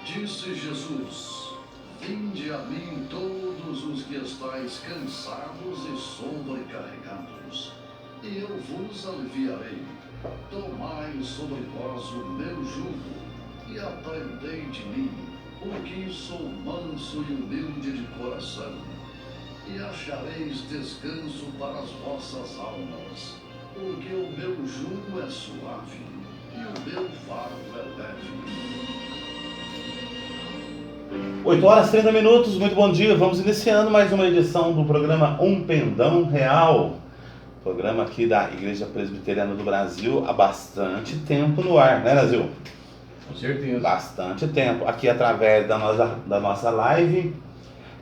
Disse Jesus: Vinde a mim todos os que estáis cansados e sobrecarregados, e eu vos aliviarei. Tomai sobre vós o meu jugo, e aprendei de mim, porque sou manso e humilde de coração, e achareis descanso para as vossas almas, porque o meu jugo é suave, e o meu fardo é leve. 8 horas e 30 minutos, muito bom dia. Vamos iniciando mais uma edição do programa Um Pendão Real. Programa aqui da Igreja Presbiteriana do Brasil há bastante tempo no ar, né, Brasil? Com certeza. Bastante tempo. Aqui através da nossa live,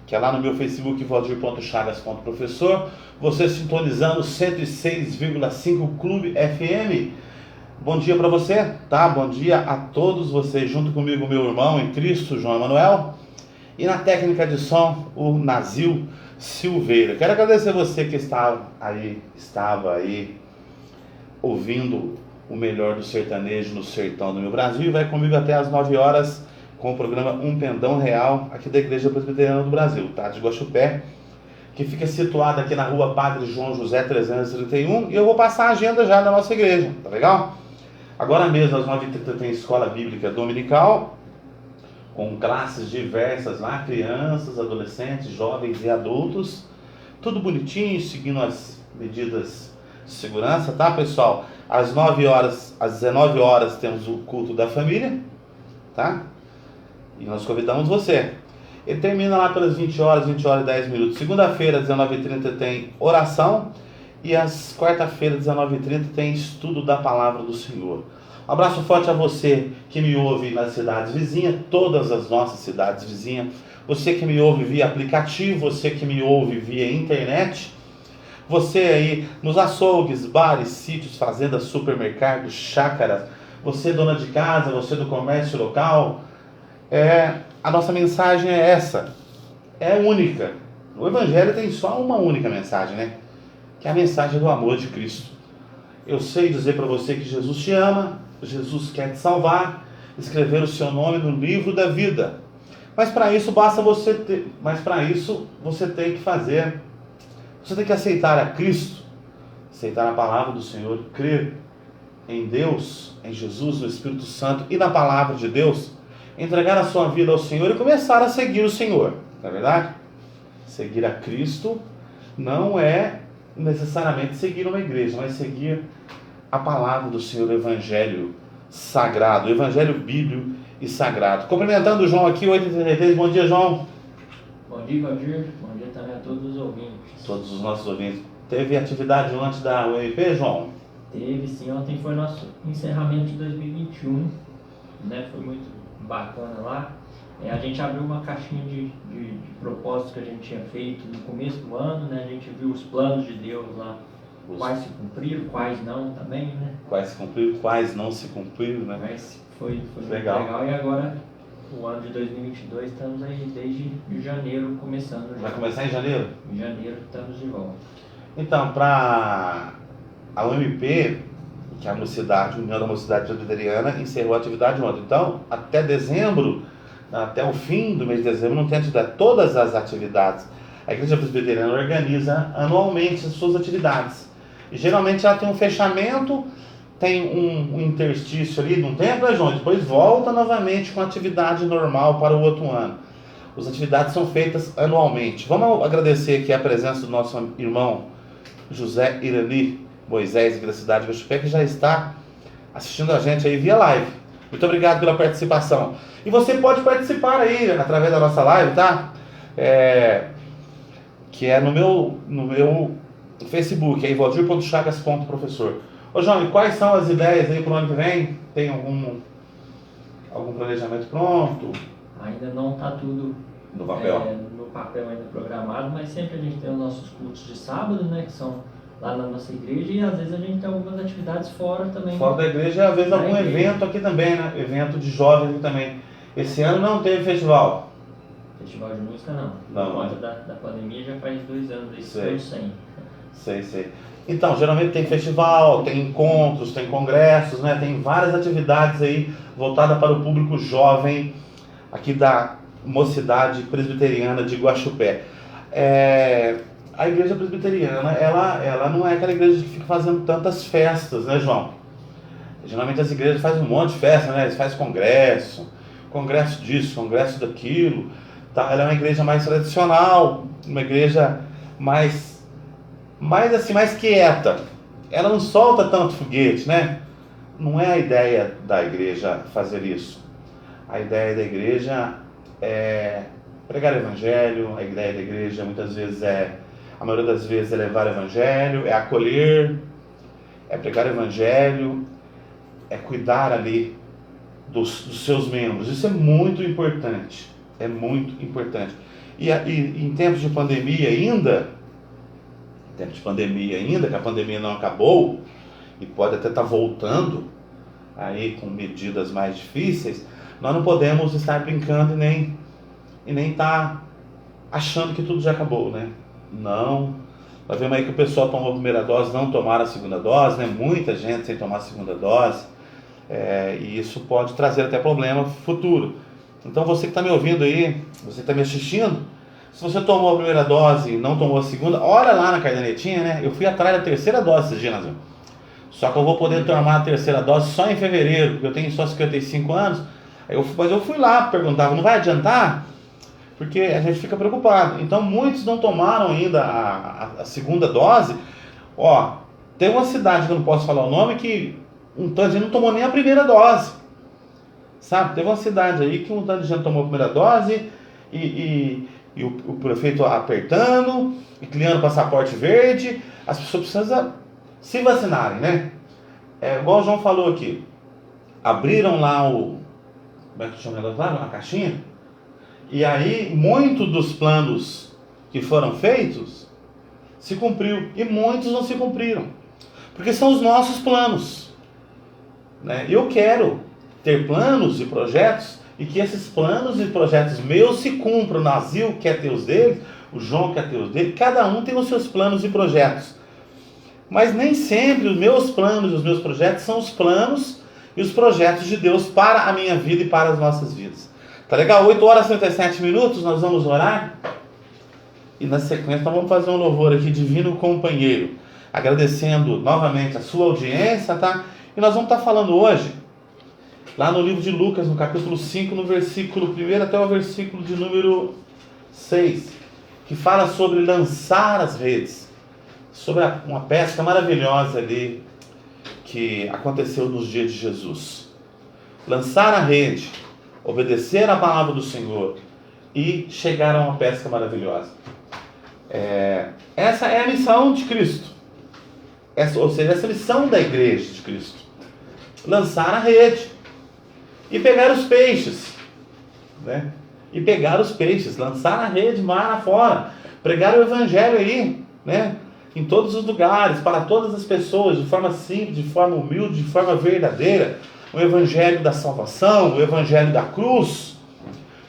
que é lá no meu Facebook, valdir.chagas.professor. Você sintonizando 106,5 Clube FM. Bom dia para você, tá? Bom dia a todos vocês, junto comigo, meu irmão em Cristo, João Emanuel. E na técnica de som, o Nazil Silveira. Quero agradecer você que estava aí ouvindo o melhor do sertanejo no sertão do meu Brasil. E vai comigo até às 9 horas com o programa Um Pendão Real, aqui da Igreja Presbiteriana do Brasil, tá? De Guaxupé, que fica situada aqui na rua Padre João José 331. E eu vou passar a agenda já da nossa igreja, tá legal? Agora mesmo, às 9h30, tem Escola Bíblica Dominical, com classes diversas lá, crianças, adolescentes, jovens e adultos. Tudo bonitinho, seguindo as medidas de segurança, tá, pessoal? Às 9 horas, às 19 horas, temos o culto da família, tá? E nós convidamos você. Ele termina lá pelas 20 horas e 10 minutos. Segunda-feira, às 19h30, tem oração. E às quarta-feira, 19h30, tem estudo da Palavra do Senhor. Um abraço forte a você que me ouve nas cidades vizinhas, todas as nossas cidades vizinhas. Você que me ouve via aplicativo, você que me ouve via internet. Você aí nos açougues, bares, sítios, fazendas, supermercados, chácaras. Você dona de casa, você do comércio local. A nossa mensagem é essa. É única. O Evangelho tem só uma única mensagem, né? Que é a mensagem do amor de Cristo. Eu sei dizer para você que Jesus te ama, Jesus quer te salvar, escrever o seu nome no livro da vida. Mas para isso você tem que fazer. Você tem que aceitar a Cristo, aceitar a palavra do Senhor, crer em Deus, em Jesus, no Espírito Santo e na palavra de Deus, entregar a sua vida ao Senhor e começar a seguir o Senhor. Não é verdade? Seguir a Cristo não é necessariamente seguir uma igreja, mas seguir a palavra do Senhor, o Evangelho sagrado, o Evangelho bíblico e sagrado. Cumprimentando o João aqui, 8h33. Bom dia, João. Bom dia, Valdir. Bom dia também a todos os ouvintes. Todos os nossos ouvintes. Teve atividade antes da UMP, João? Teve, sim. Ontem foi nosso encerramento de 2021, né? Foi muito bacana lá. A gente abriu uma caixinha de propósitos que a gente tinha feito no começo do ano, né? A gente viu os planos de Deus lá, quais se cumpriram, quais não também, né? Quais se cumpriram, quais não se cumpriram, né? Mas foi legal. Legal. E agora, o ano de 2022, estamos aí desde janeiro começando. Vai começar em janeiro? Em janeiro estamos de volta. Então, para a UMP, que é a União da Mocidade Presbiteriana, encerrou a atividade ontem. Então, até dezembro, até o fim do mês de dezembro, não tem atividade. Todas as atividades, a Igreja Presbiteriana organiza anualmente as suas atividades. E geralmente ela tem um fechamento, tem um interstício ali num tempo, né, João? Depois volta novamente com a atividade normal para o outro ano. As atividades são feitas anualmente. Vamos agradecer aqui a presença do nosso irmão José Irani Moisés, da cidade de Guaxupé, que já está assistindo a gente aí via live. Muito obrigado pela participação. E você pode participar aí através da nossa live, tá? Que é no meu Facebook, aí valdir.chagas.professor. Ô João, e quais são as ideias aí para o ano que vem? Tem algum planejamento pronto? Ainda não está tudo no papel ainda programado, mas sempre a gente tem os nossos cultos de sábado, né, que são lá na nossa igreja, e às vezes a gente tem algumas atividades fora também. Fora da igreja, às vezes algum evento aqui também, né? Evento de jovens aqui também. Esse ano não teve festival. Festival de música não. Não. Por conta da pandemia já faz 2 anos, isso sem. Sei. Então, geralmente tem festival, tem encontros, tem congressos, né? Tem várias atividades aí voltadas para o público jovem aqui da Mocidade Presbiteriana de Guaxupé. A igreja presbiteriana, ela não é aquela igreja que fica fazendo tantas festas, né, João? Geralmente as igrejas fazem um monte de festa, né? Eles fazem congresso disso, congresso daquilo. Tá? Ela é uma igreja mais tradicional, uma igreja mais quieta. Ela não solta tanto foguete, né? Não é a ideia da igreja fazer isso. A ideia da igreja é pregar o evangelho, a ideia da igreja muitas vezes a maioria das vezes é levar o evangelho, é acolher, é pregar o evangelho, é cuidar ali dos seus membros. Isso é muito importante, E em tempos de pandemia ainda, que a pandemia não acabou, e pode até estar voltando, aí com medidas mais difíceis, nós não podemos estar brincando e nem estar achando que tudo já acabou, né? Não. Nós vemos aí que o pessoal tomou a primeira dose, não tomaram a segunda dose, né? Muita gente sem tomar a segunda dose, e isso pode trazer até problema futuro. Então você que está me ouvindo aí, você que está me assistindo, se você tomou a primeira dose e não tomou a segunda, olha lá na cadernetinha, né? Eu fui atrás da terceira dose esses dias, só que eu vou poder tomar a terceira dose só em fevereiro, porque eu tenho só 55 anos. Mas eu fui lá, perguntava, não vai adiantar? Porque a gente fica preocupado. Então muitos não tomaram ainda a segunda dose. Tem uma cidade que eu não posso falar o nome que um tanto de gente não tomou nem a primeira dose. Sabe? Teve uma cidade aí que um tanto de gente tomou a primeira dose e o prefeito apertando e criando passaporte verde. As pessoas precisam se vacinarem, né? Igual o João falou aqui. Abriram lá como é que chama lá? Uma caixinha. E aí, muitos dos planos que foram feitos se cumpriu. E muitos não se cumpriram. Porque são os nossos planos, né? Eu quero ter planos e projetos e que esses planos e projetos meus se cumpram. O Nazil quer ter os dele, o João quer ter os dele. Cada um tem os seus planos e projetos. Mas nem sempre os meus planos e os meus projetos são os planos e os projetos de Deus para a minha vida e para as nossas vidas. Tá legal? 8 horas e 37 minutos, nós vamos orar. E na sequência nós vamos fazer um louvor aqui, Divino Companheiro. Agradecendo novamente a sua audiência, tá? E nós vamos estar falando hoje, lá no livro de Lucas, no capítulo 5, no versículo 1 até o versículo de número 6, que fala sobre lançar as redes, sobre uma pesca maravilhosa ali, que aconteceu nos dias de Jesus. Lançar a rede, obedecer a palavra do Senhor e chegar a uma pesca maravilhosa. Essa é a missão de Cristo. Ou seja, essa é a missão da igreja de Cristo. Lançar a rede e pegar os peixes, né? Lançar a rede mar afora, pregar o evangelho aí, né? Em todos os lugares, para todas as pessoas, de forma simples, de forma humilde, de forma verdadeira. O evangelho da salvação, o evangelho da cruz,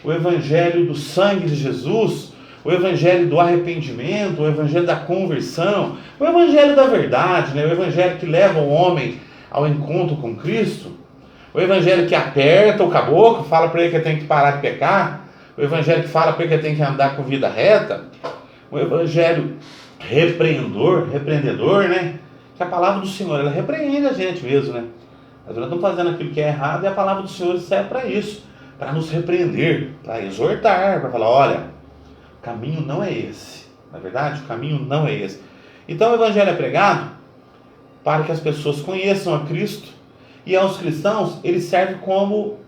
o evangelho do sangue de Jesus, o evangelho do arrependimento, o evangelho da conversão, o evangelho da verdade, né? O evangelho que leva o homem ao encontro com Cristo, o evangelho que aperta o caboclo, fala para ele que ele tem que parar de pecar, o evangelho que fala para ele que ele tem que andar com vida reta, o evangelho repreendedor, né? Que a palavra do Senhor, ela repreende a gente mesmo, né? Nós estamos fazendo aquilo que é errado e a palavra do Senhor serve para isso, para nos repreender, para exortar, para falar, olha, o caminho não é esse. Na verdade, o caminho não é esse. Então o evangelho é pregado para que as pessoas conheçam a Cristo, e aos cristãos ele serve como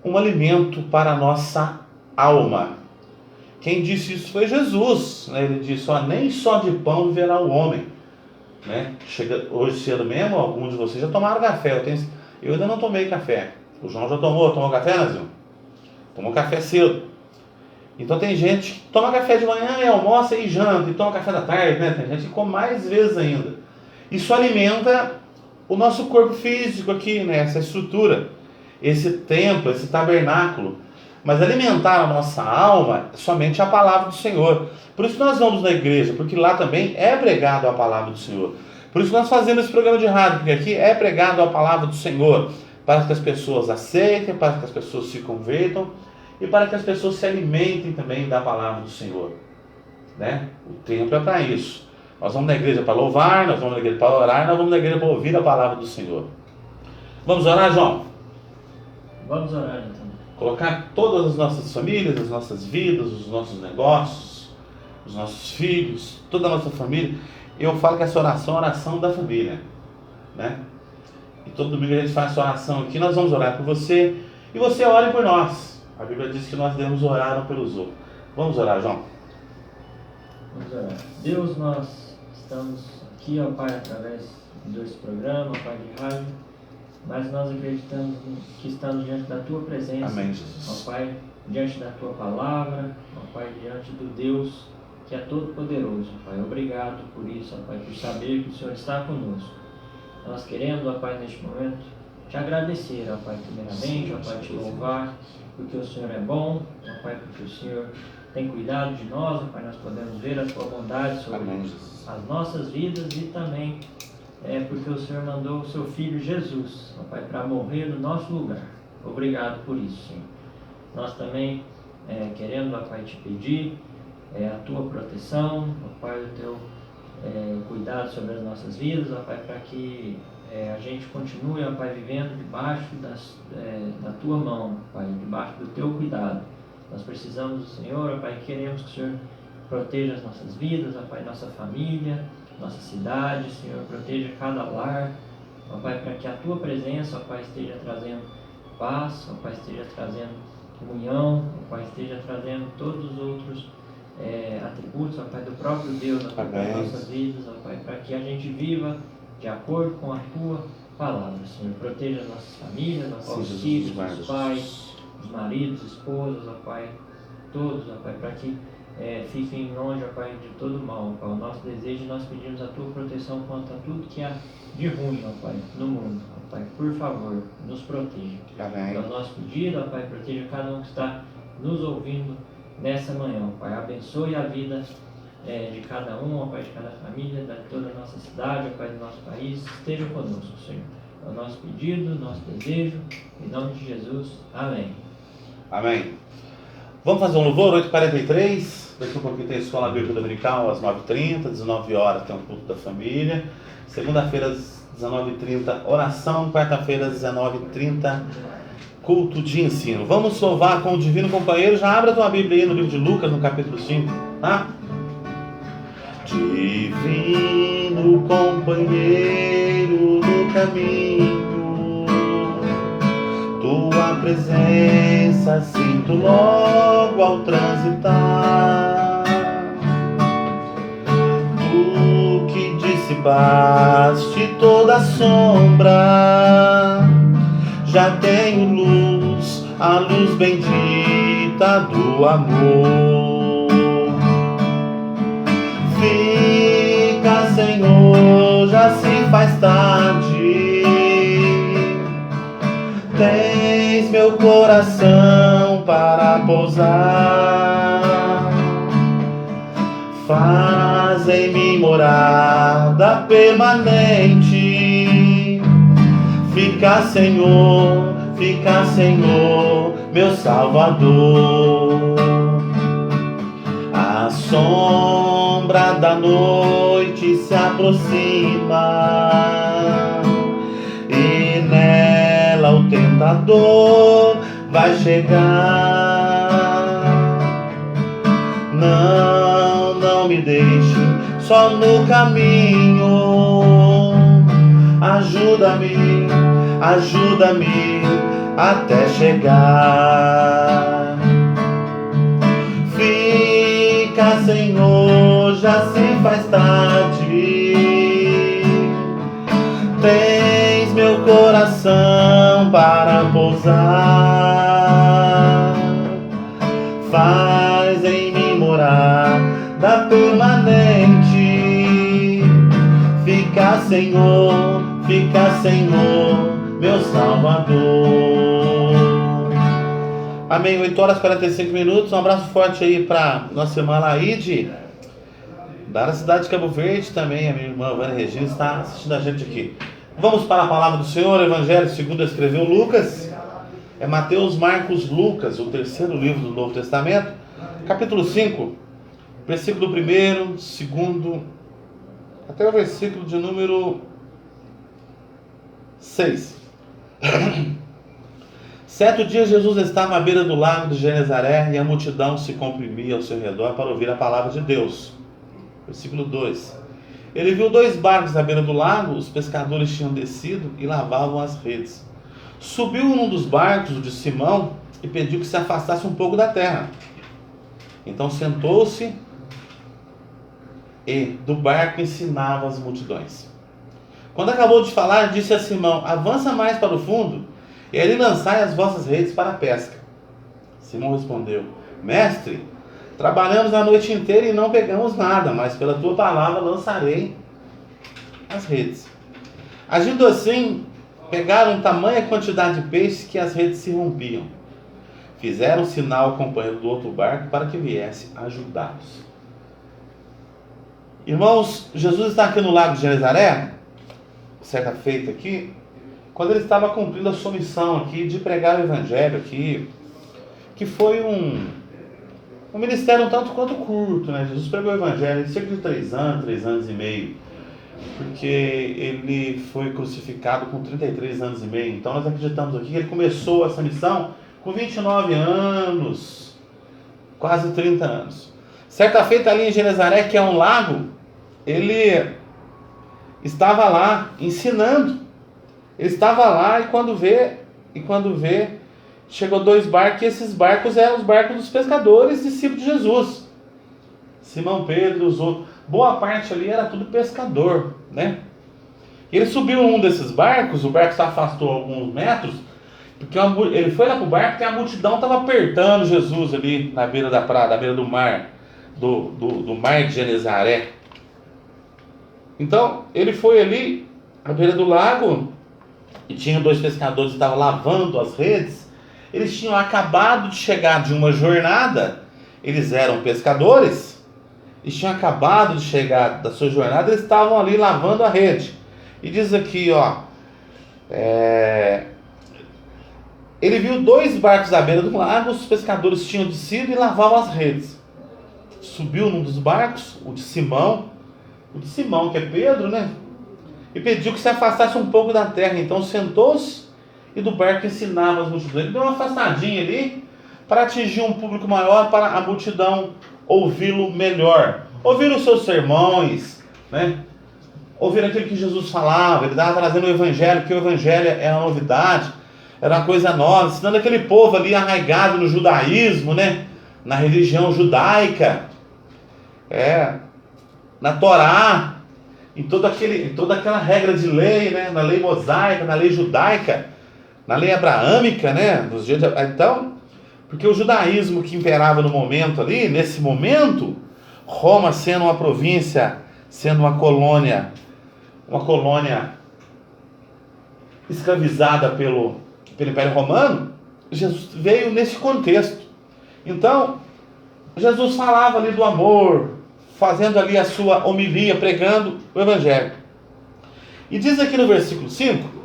um alimento para a nossa alma. Quem disse isso foi Jesus, né? Ele disse, nem só de pão viverá o homem, né? Chega hoje cedo mesmo, alguns de vocês já tomaram café. Eu ainda não tomei café. O João já tomou café, Nazil? Tomou café cedo. Então tem gente que toma café de manhã e almoça e janta, e toma café da tarde, né? Tem gente que come mais vezes ainda. Isso alimenta o nosso corpo físico aqui, né? Essa estrutura, esse templo, esse tabernáculo. Mas alimentar a nossa alma somente a palavra do Senhor. Por isso nós vamos na igreja, porque lá também é pregado a palavra do Senhor. Por isso nós fazemos esse programa de rádio, porque aqui é pregado a palavra do Senhor, para que as pessoas aceitem, para que as pessoas se convertam e para que as pessoas se alimentem também da palavra do Senhor, né? O templo é para isso. Nós vamos na igreja para louvar, nós vamos na igreja para orar, nós vamos na igreja para ouvir a palavra do Senhor. Vamos orar, João? Vamos orar então. Colocar todas as nossas famílias, as nossas vidas, os nossos negócios, os nossos filhos, toda a nossa família. Eu falo que essa oração é a oração da família, né? E todo domingo a gente faz essa oração aqui. Nós vamos orar por você e você ore por nós. A Bíblia diz que nós devemos orar um pelos outros. Vamos orar, João? Vamos orar. Deus, nós estamos aqui, ó Pai, através desse programa, Pai de rádio, mas nós acreditamos que estamos diante da Tua presença. Amém, Jesus. Ó Pai, diante da Tua palavra, ó Pai, diante do Deus que é todo-poderoso, Pai. Obrigado por isso, ó Pai, por saber que o Senhor está conosco. Nós queremos, ó Pai, neste momento, te agradecer, ó Pai, primeiramente, ó Pai, te louvar, porque o Senhor é bom, ó Pai, porque o Senhor tem cuidado de nós, ó Pai, nós podemos ver a Tua bondade sobre as nossas vidas e também porque o Senhor mandou o Seu Filho Jesus, ó Pai, para morrer no nosso lugar. Obrigado por isso, Senhor. Nós também queremos, ó Pai, te pedir a Tua proteção, ó Pai, o Teu cuidado sobre as nossas vidas, ó Pai, para que a gente continue, ó Pai, vivendo debaixo da Tua mão, ó Pai, debaixo do Teu cuidado. Nós precisamos do Senhor, ó Pai, queremos que o Senhor proteja as nossas vidas, ó Pai, nossa família, nossa cidade, Senhor, proteja cada lar, ó Pai, para que a Tua presença, ó Pai, esteja trazendo paz, ó Pai, esteja trazendo comunhão, ó Pai, esteja trazendo todos os outros atributos, ó Pai, do próprio Deus, ó Pai, para as nossas vidas, ó Pai, para que a gente viva de acordo com a Tua palavra, Senhor. Proteja as nossas famílias, ó Pai, os filhos, os pais, os maridos, esposas, ó Pai, todos, ó Pai, para que fiquem longe, ó Pai, de todo mal, ó Pai. O nosso desejo, nós pedimos a Tua proteção contra tudo que há de ruim, ó Pai, no mundo, ó Pai. Por favor, nos proteja. Amém. É o nosso pedido, ó Pai, proteja cada um que está nos ouvindo nessa manhã, ó Pai. Abençoe a vida de cada um, ó Pai, de cada família, de toda a nossa cidade, ó Pai, do nosso país. Esteja conosco, Senhor. É o nosso pedido, nosso desejo, em nome de Jesus. Amém. Amém. Vamos fazer um louvor, 8h43. Daqui a pouquinho tem a escola bíblica dominical às 9h30, 19 horas tem um culto da família. Segunda-feira às 19h30, oração. Quarta-feira às 19h30, culto de ensino. Vamos louvar com o Divino Companheiro. Já abra a tua Bíblia aí no livro de Lucas, no capítulo 5, tá? Divino Companheiro no caminho, Tua presença sinto logo ao transitar. Tu que dissipaste toda sombra, já tenho luz, a luz bendita do amor. Fica, Senhor, já se faz tarde. Tens meu coração para pousar. Faz em mim morada permanente. Fica, Senhor, meu Salvador. A sombra da noite se aproxima e nela o tentador vai chegar. Não me deixe só no caminho. Ajuda-me até chegar. Fica, Senhor, já se faz tarde. Tens meu coração para pousar. Faz em mim morada permanente. Fica, Senhor, meu Salvador. Amém. 8h45. Um abraço forte aí para nossa irmã Laide, da cidade de Cabo Verde também. A minha irmã Vânia Regina está assistindo a gente aqui. Vamos para a palavra do Senhor. Evangelho segundo escreveu Lucas, é Mateus, Marcos, Lucas, o terceiro livro do Novo Testamento, capítulo 5, versículo 1, 2, até o versículo de número 6. Certo dia Jesus estava à beira do lago de Genezaré e a multidão se comprimia ao seu redor para ouvir a palavra de Deus. Versículo 2. Ele viu 2 barcos à beira do lago, os pescadores tinham descido e lavavam as redes. Subiu num dos barcos, o de Simão, e pediu que se afastasse um pouco da terra. Então sentou-se e do barco ensinava as multidões. Quando acabou de falar, disse a Simão: avança mais para o fundo e ali lançai as vossas redes para a pesca. Simão respondeu: mestre, trabalhamos a noite inteira e não pegamos nada, mas pela tua palavra lançarei as redes. Agindo assim, pegaram tamanha quantidade de peixes que as redes se rompiam. Fizeram sinal ao companheiro do outro barco para que viesse ajudá-los. Irmãos, Jesus está aqui no lago de Genezaré, certa feita aqui, quando ele estava cumprindo a sua missão aqui de pregar o evangelho aqui, que foi um ministério um tanto quanto curto, né? Jesus pregou o evangelho em cerca de 3 anos e meio, porque ele foi crucificado com 33 anos e meio. Então nós acreditamos aqui que ele começou essa missão com 29 anos, quase 30 anos. Certa feita ali em Genezaré, que é um lago, ele estava lá ensinando. Ele estava lá e quando vê, chegou 2 barcos, e esses barcos eram os barcos dos pescadores, discípulos de Jesus. Simão Pedro usou, boa parte ali era tudo pescador, né? Ele subiu num desses barcos, o barco se afastou alguns metros, porque ele foi lá para o barco porque a multidão estava apertando Jesus ali na beira da praia, na beira do mar, do mar de Genezaré. Então, ele foi ali à beira do lago e tinha 2 pescadores que estavam lavando as redes. Eles tinham acabado de chegar de uma jornada, eles eram pescadores, eles tinham acabado de chegar da sua jornada, eles estavam ali lavando a rede. E diz aqui, ó, ele viu 2 barcos à beira do lago, os pescadores tinham descido e lavavam as redes. Subiu num dos barcos, o de Simão, que é Pedro, né? E pediu que se afastasse um pouco da terra. Então sentou-se e do barco ensinava as multidões. Ele deu uma afastadinha ali para atingir um público maior, para a multidão ouvi-lo melhor. Ouvir os seus sermões, né? Ouvir aquilo que Jesus falava. Ele estava trazendo o evangelho, que o evangelho é uma novidade, era uma coisa nova, ensinando aquele povo ali arraigado no judaísmo, né? Na religião judaica, na Torá, em toda aquela regra de lei, né? Na lei mosaica, na lei judaica, na lei abraâmica, né? Nos dias então, porque o judaísmo que imperava no momento ali, nesse momento, Roma sendo uma província, sendo uma colônia escravizada pelo Império Romano, Jesus veio nesse contexto. Então, Jesus falava ali do amor, fazendo ali a sua homilia, pregando o evangelho. E diz aqui no versículo 5,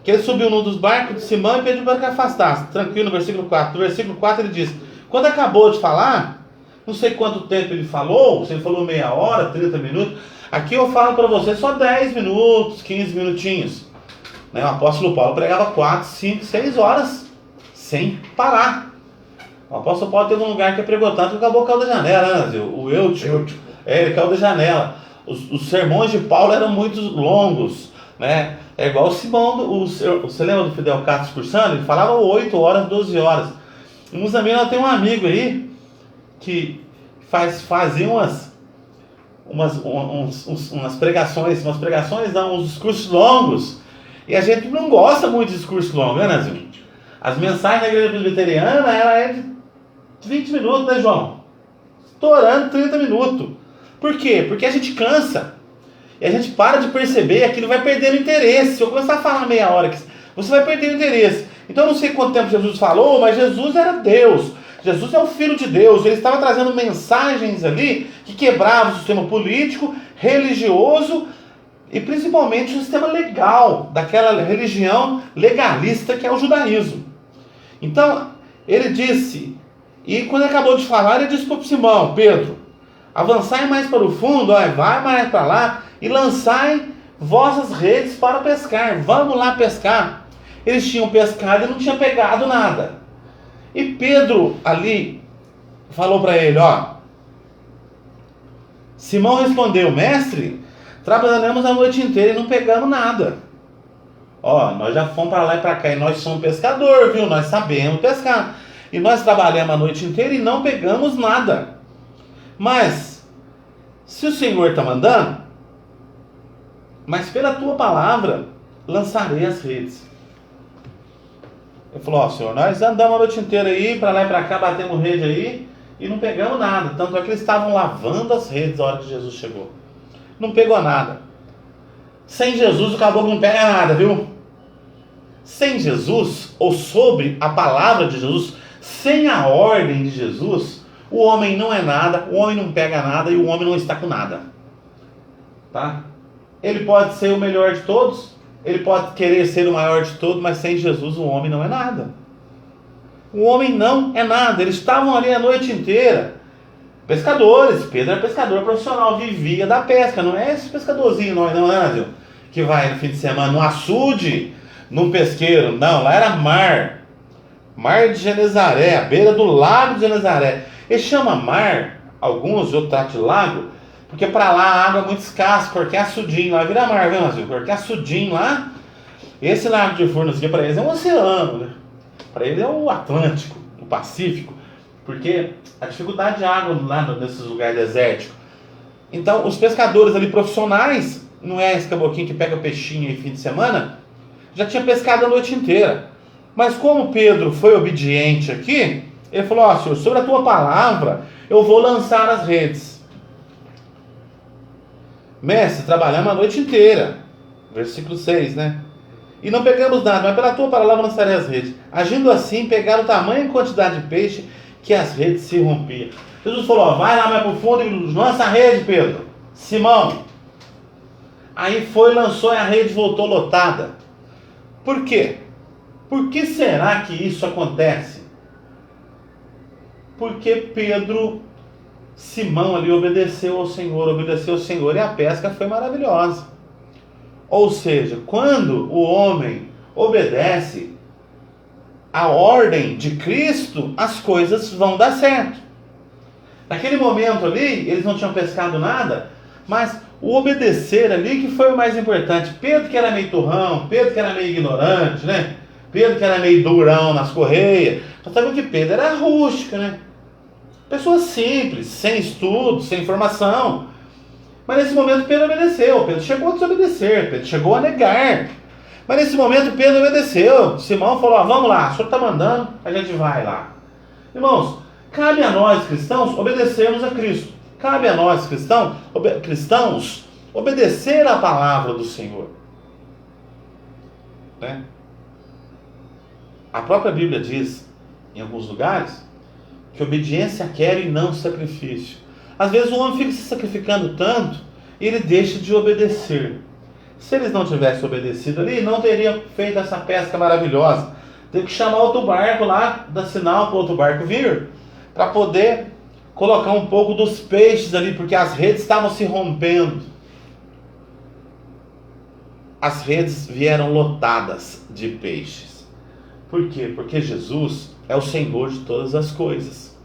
que ele subiu num dos barcos de Simão e pediu para que afastasse. Tranquilo, no versículo 4. No versículo 4 ele diz, quando acabou de falar, não sei quanto tempo ele falou, se ele falou meia hora, 30 minutos, aqui eu falo para você só 10 minutos, 15 minutinhos. O apóstolo Paulo pregava 4, 5, 6 horas, sem parar. O apóstolo Paulo teve um lugar que pregou tanto que acabou caindo da janela, né? O Eutico, ele caiu da janela. Os sermões de Paulo eram muito longos, né? É igual o Simão, você lembra do Fidel Castro Cursano? Ele falava 8 horas, 12 horas. E uns amigos, eu tenho um amigo aí que fazia umas pregações, uns discursos longos. E a gente não gosta muito de discurso longo, né, Nazinho? As mensagens da igreja presbiteriana, ela é de 20 minutos, né, João? Estourando 30 minutos. Por quê? Porque a gente cansa. E a gente para de perceber, aquilo vai perdendo interesse. Se eu começar a falar meia hora, você vai perder o interesse. Então eu não sei quanto tempo Jesus falou, mas Jesus era Deus. Jesus é o Filho de Deus. Ele estava trazendo mensagens ali que quebravam o sistema político, religioso, e principalmente o sistema legal daquela religião legalista que é o judaísmo. Então, ele disse, e quando ele acabou de falar, ele disse para o Simão, Pedro, avançai mais para o fundo, vai mais para lá, e lançai vossas redes para pescar, vamos lá pescar. Eles tinham pescado e não tinham pegado nada. E Pedro ali falou para ele, Simão respondeu, mestre, trabalhamos a noite inteira e não pegamos nada. Nós já fomos para lá e para cá e nós somos pescadores, viu? Nós sabemos pescar. E nós trabalhamos a noite inteira e não pegamos nada. Mas, se o Senhor está mandando, mas pela tua palavra, lançarei as redes. Ele falou, Senhor, nós andamos a noite inteira aí, para lá e para cá, batemos rede aí, e não pegamos nada. Tanto é que eles estavam lavando as redes na hora que Jesus chegou. Não pegou nada. Sem Jesus o caboclo não pega nada, viu? Sem Jesus, ou sobre a palavra de Jesus, sem a ordem de Jesus, o homem não é nada, o homem não pega nada e o homem não está com nada. Tá? Ele pode ser o melhor de todos, ele pode querer ser o maior de todos, mas sem Jesus o homem não é nada. O homem não é nada. Eles estavam ali a noite inteira. Pescadores. Pedro era pescador profissional, vivia da pesca. Não é esse pescadorzinho, não, Ângelo, que vai no fim de semana no açude, num pesqueiro. Não, lá era mar. Mar de Genezaré, à beira do lago de Genezaré. Ele chama mar, alguns outros de lago, porque para lá a água é muito escassa, qualquer açudinho lá vira mar, viu, Brasil? Qualquer açudinho lá, esse lago de Furnas aqui para eles é um oceano, né? Para eles é o Atlântico, o Pacífico, porque a dificuldade de água lá nesses lugares desérticos. Então, os pescadores ali profissionais, não é esse caboclinho que pega peixinho aí fim de semana, já tinha pescado a noite inteira. Mas como Pedro foi obediente aqui, ele falou, Senhor, sobre a tua palavra, eu vou lançar as redes. Mestre, trabalhamos a noite inteira. Versículo 6, né? E não pegamos nada, mas pela tua palavra lançarei as redes. Agindo assim, pegaram tamanha quantidade de peixe que as redes se rompiam. Jesus falou, vai lá mais para o fundo e lança a rede, Pedro. Simão. Aí foi, lançou e a rede voltou lotada. Por quê? Por que será que isso acontece? Porque Simão ali obedeceu ao Senhor e a pesca foi maravilhosa. Ou seja, quando o homem obedece a ordem de Cristo, as coisas vão dar certo. Naquele momento ali, eles não tinham pescado nada, mas o obedecer ali que foi o mais importante. Pedro que era meio turrão, Pedro que era meio ignorante, né? Pedro que era meio durão nas correias. Só sabe que Pedro era rústico, né? Pessoa simples, sem estudo, sem formação. Mas nesse momento Pedro obedeceu. Pedro chegou a desobedecer, Pedro chegou a negar. Mas nesse momento Pedro obedeceu. Simão falou, vamos lá, o senhor está mandando, a gente vai lá. Irmãos, cabe a nós cristãos obedecermos a Cristo. Cabe a nós cristãos obedecer a palavra do Senhor. Né? A própria Bíblia diz, em alguns lugares, que obediência quer e não sacrifício. Às vezes o homem fica se sacrificando tanto e ele deixa de obedecer. Se eles não tivessem obedecido ali, não teriam feito essa pesca maravilhosa. Teve que chamar outro barco lá, dar sinal para o outro barco vir, para poder colocar um pouco dos peixes ali, porque as redes estavam se rompendo. As redes vieram lotadas de peixes. Por quê? Porque Jesus é o Senhor de todas as coisas.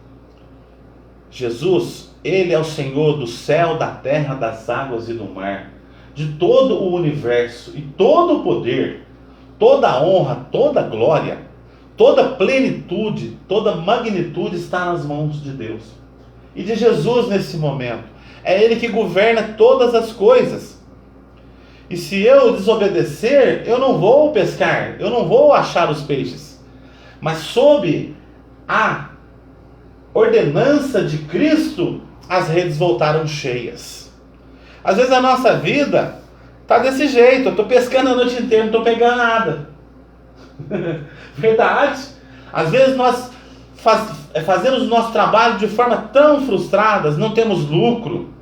Jesus, Ele é o Senhor do céu, da terra, das águas e do mar, de todo o universo, e todo o poder, toda a honra, toda a glória, toda a plenitude, toda a magnitude está nas mãos de Deus e de Jesus nesse momento. É Ele que governa todas as coisas. E se eu desobedecer, eu não vou pescar, eu não vou achar os peixes. Mas sob a ordenança de Cristo, as redes voltaram cheias. Às vezes a nossa vida está desse jeito. Eu estou pescando a noite inteira, não estou pegando nada. Verdade. Às vezes nós fazemos o nosso trabalho de forma tão frustrada, não temos lucro.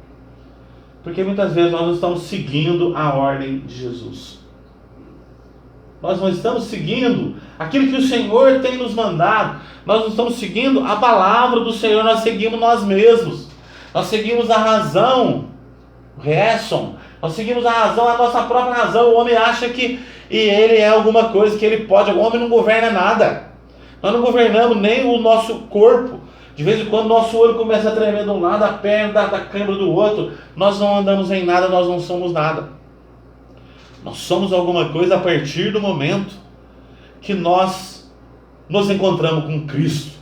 Porque muitas vezes nós não estamos seguindo a ordem de Jesus. Nós não estamos seguindo aquilo que o Senhor tem nos mandado. Nós não estamos seguindo a palavra do Senhor, nós seguimos nós mesmos. Nós seguimos a razão, o reason. Nós seguimos a razão, a nossa própria razão. O homem acha que ele é alguma coisa, que ele pode. O homem não governa nada. Nós não governamos nem o nosso corpo. De vez em quando nosso olho começa a tremer de um lado, a perna da câimbra do outro. Nós não andamos em nada, nós não somos nada. Nós somos alguma coisa a partir do momento que nós nos encontramos com Cristo.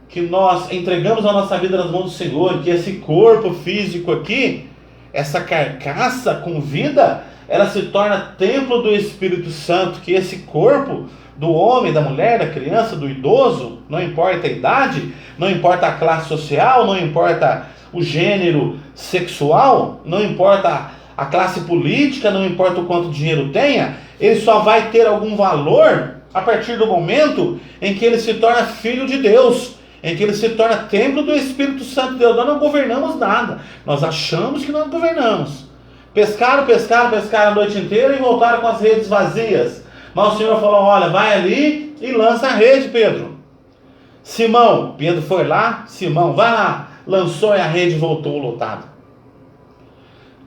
Que nós entregamos a nossa vida nas mãos do Senhor. Que esse corpo físico aqui, essa carcaça com vida, ela se torna templo do Espírito Santo. Que esse corpo do homem, da mulher, da criança, do idoso, não importa a idade, não importa a classe social, não importa o gênero sexual, não importa a classe política, não importa o quanto dinheiro tenha, ele só vai ter algum valor a partir do momento em que ele se torna filho de Deus, em que ele se torna templo do Espírito Santo de Deus. Nós não governamos nada, nós achamos que nós governamos. Pescaram a noite inteira e voltaram com as redes vazias. Mas o Senhor falou: olha, vai ali e lança a rede, Pedro. Simão, Pedro foi lá, Simão, vai lá, lançou e a rede voltou lotada.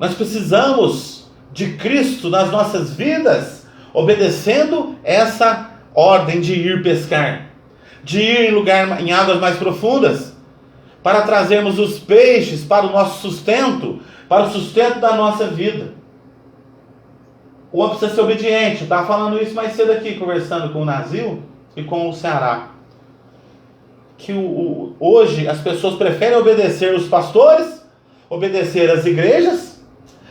Nós precisamos de Cristo nas nossas vidas, obedecendo essa ordem de ir pescar, de ir em águas mais profundas, para trazermos os peixes para o nosso sustento, para o sustento da nossa vida. O homem precisa ser obediente. Eu estava falando isso mais cedo aqui, conversando com o Nazil e com o Ceará. Que hoje as pessoas preferem obedecer os pastores, obedecer as igrejas,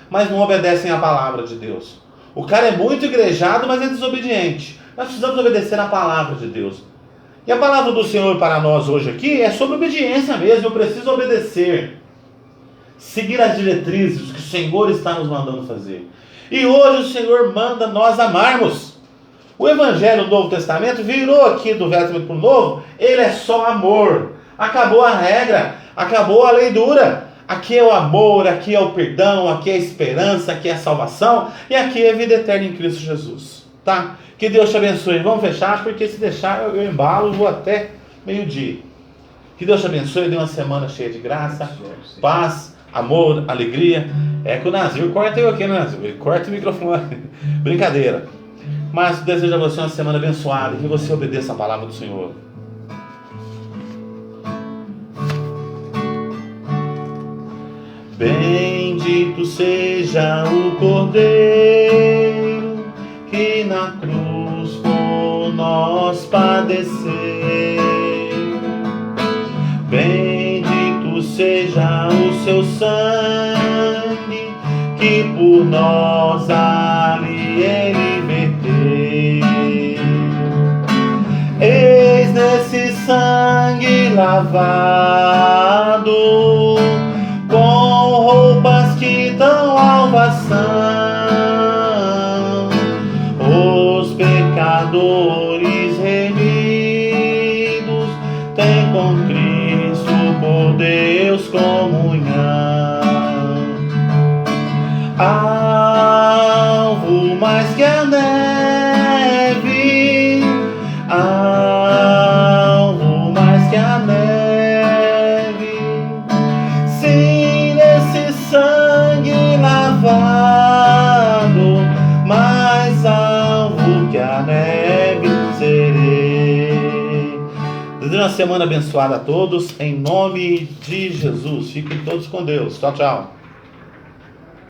mas não obedecem a palavra de Deus. O cara é muito igrejado, mas é desobediente. Nós precisamos obedecer a palavra de Deus. E a palavra do Senhor para nós hoje aqui é sobre obediência mesmo. Eu preciso obedecer, seguir as diretrizes que o Senhor está nos mandando fazer. E hoje o Senhor manda nós amarmos. O Evangelho do Novo Testamento virou aqui do Velho Testamento para o Novo. Ele é só amor. Acabou a regra, acabou a lei dura. Aqui é o amor, aqui é o perdão, aqui é a esperança, aqui é a salvação. E aqui é a vida eterna em Cristo Jesus. Tá? Que Deus te abençoe. Vamos fechar, porque se deixar eu embalo, vou até meio-dia. Que Deus te abençoe, dê uma semana cheia de graça, paz, amor, alegria. É que o Nazir, corta eu aqui, né, Nazir? Corta o microfone. Brincadeira. Mas desejo a você uma semana abençoada, que você obedeça a palavra do Senhor. Bendito seja o Cordeiro que na cruz por nós padeceu. Bendito seja o seu sangue que por nós ali ele verteu. Eis nesse sangue lavado, com roupas que tão alvas são, os pecadores remidos têm com Cristo por Deus comunhão. Alvo mais que a neve, alvo mais que a neve, sim, nesse sangue lavado, mais alvo que a neve serei. Desejo uma semana abençoada a todos, em nome de Jesus. Fiquem todos com Deus. Tchau, tchau.